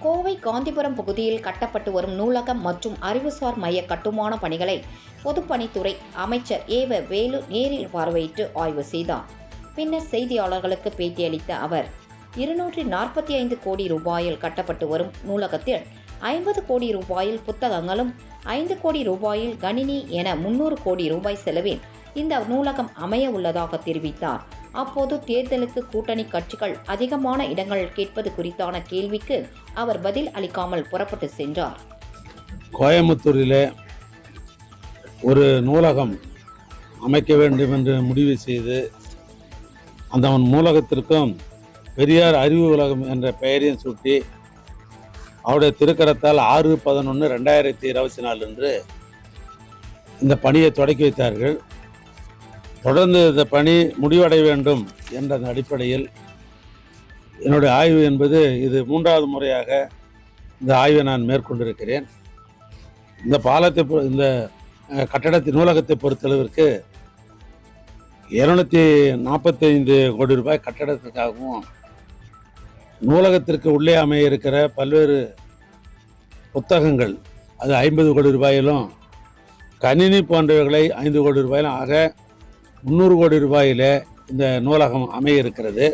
கோவை காந்திபுரம் பகுதியில் கட்டப்பட்டு வரும் நூலகம் மற்றும் அறிவுசார் மைய கட்டுமான பணிகளை பொதுப்பணித்துறை அமைச்சர் வேலு நேரில் பார்வையிட்டு ஆய்வு செய்தார். பின்னர் செய்தியாளர்களுக்கு பேட்டியளித்த அவர், 245 கோடி ரூபாயில் கட்டப்பட்டு வரும் நூலகத்தில் 50 கோடி ரூபாயில் புத்தகங்களும் 5 கோடி ரூபாயில் கணினி என 300 கோடி ரூபாய் செலவில் இந்த நூலகம் அமைய உள்ளதாக தெரிவித்தார். அப்போது தேர்தலுக்கு கூட்டணி கட்சிகள் அதிகமான இடங்கள் கேட்பது குறித்தான கேள்விக்கு அவர் பதில் அளிக்காமல் புறப்பட்டு சென்றார். கோயம்புத்தூரிலே ஒரு நூலகம் அமைக்க வேண்டும் என்று முடிவு செய்து அந்த நூலகத்திற்கும் பெரியார் அறிவு உலகம் என்ற பெயரையும் சூட்டி அவருடைய திருக்கரத்தால் 6/11/2024 அன்று இந்த பணியை தொடக்கி வைத்தார்கள். தொடர்ந்து இந்த பணி முடிவடைய வேண்டும் என்ற அடிப்படையில் என்னுடைய ஆய்வு என்பது இது 3வது முறையாக இந்த ஆய்வை நான் மேற்கொண்டிருக்கிறேன். இந்த கட்டடத்தின் நூலகத்தை பொறுத்தளவிற்கு 245 கோடி ரூபாய் கட்டடத்துக்காகவும் நூலகத்திற்கு உள்ளே அமைய இருக்கிற பல்வேறு புத்தகங்கள் அது 50 கோடி ரூபாயிலும் கணினி போன்றவைகளை 5 கோடி ரூபாயிலும் ஆக 300 கோடி ரூபாயிலே இந்த நூலகம் அமைய இருக்கிறது.